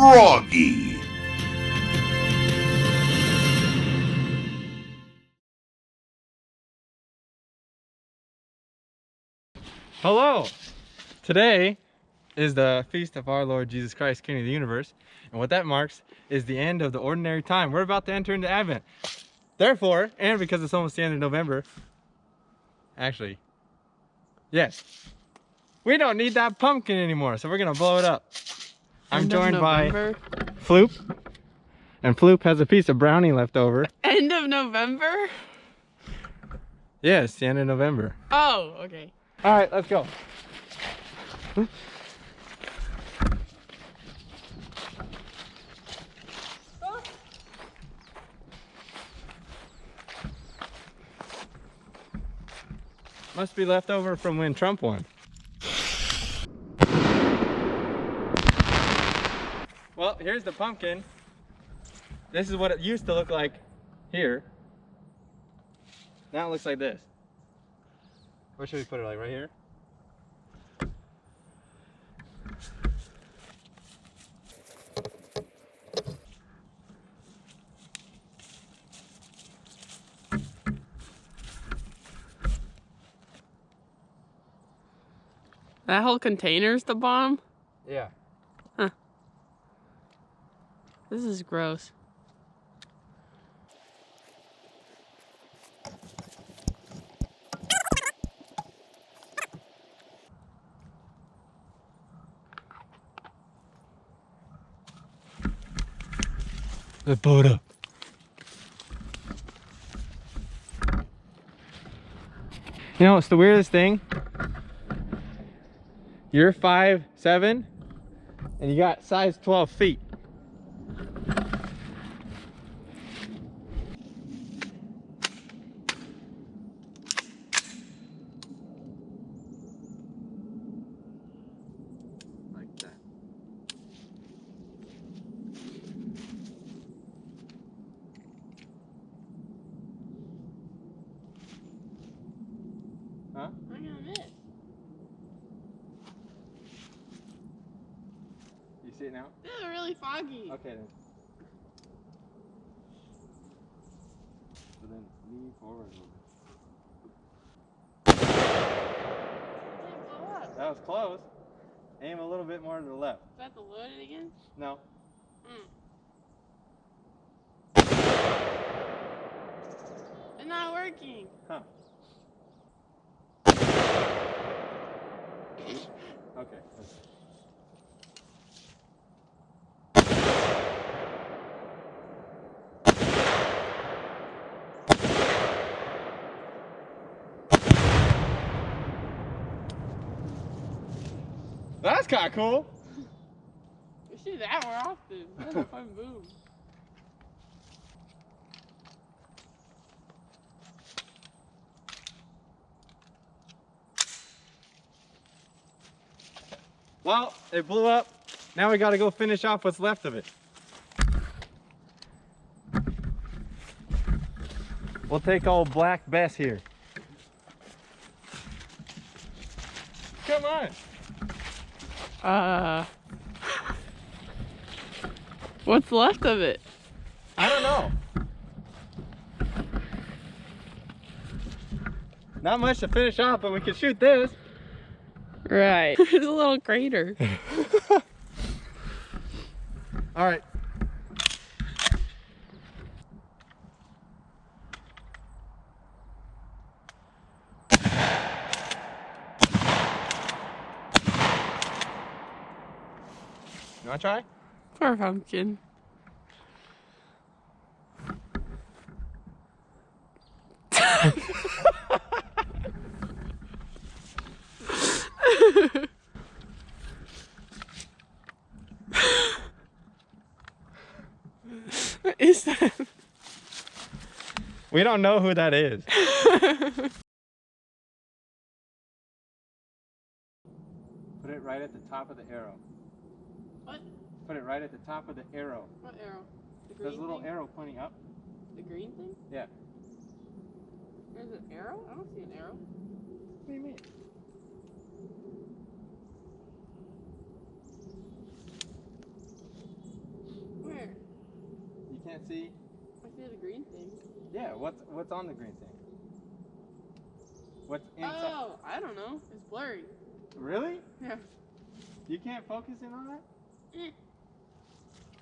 Froggy. Hello! Today is the feast of our Lord Jesus Christ, King of the universe, and what that marks is the end of the ordinary time. We're about to enter into Advent. Therefore, and because it's almost the end of November, actually, yes, we don't need that pumpkin anymore, so we're gonna blow it up. I'm joined by Floop, and Floop has a piece of brownie left over. End of November? Yes, the end of November. Oh, okay. All right, let's go. Must be left over from when Trump won. Well, here's the pumpkin. This is what it used to look like here. Now it looks like this. Where should we put it? Like right here? That whole container's the bomb? Yeah. Huh. This is gross. Let's blow it up. You know, it's the weirdest thing. You're 5'7" and you got size 12 feet. Like that. Huh? I'm gonna miss. You see it now? This is really foggy. Okay then. So then lean forward a little bit. Didn't blow up. That was close. Aim a little bit more to the left. Is that the load it again? No. It's not working. Huh. Okay. That's kind of cool. We should do that more often. That's a fun boom. Well, it blew up. Now we got to go finish off what's left of it. We'll take old Black Bess here. Come on. What's left of it? I don't know. Not much to finish off, but we can shoot this. Right. There's a little crater. All right. You want to try? Poor pumpkin. What is that? We don't know who that is. Put it right at the top of the arrow. What? Put it right at the top of the arrow. What arrow? The green There's a little thing? arrow pointing up. The green thing? Yeah. There's an arrow? I don't see an arrow. What do you mean? can't see. I see the green thing. Yeah, what's on the green thing? What's inside? Oh, I don't know. It's blurry. Really? Yeah. You can't focus in on that? Eh.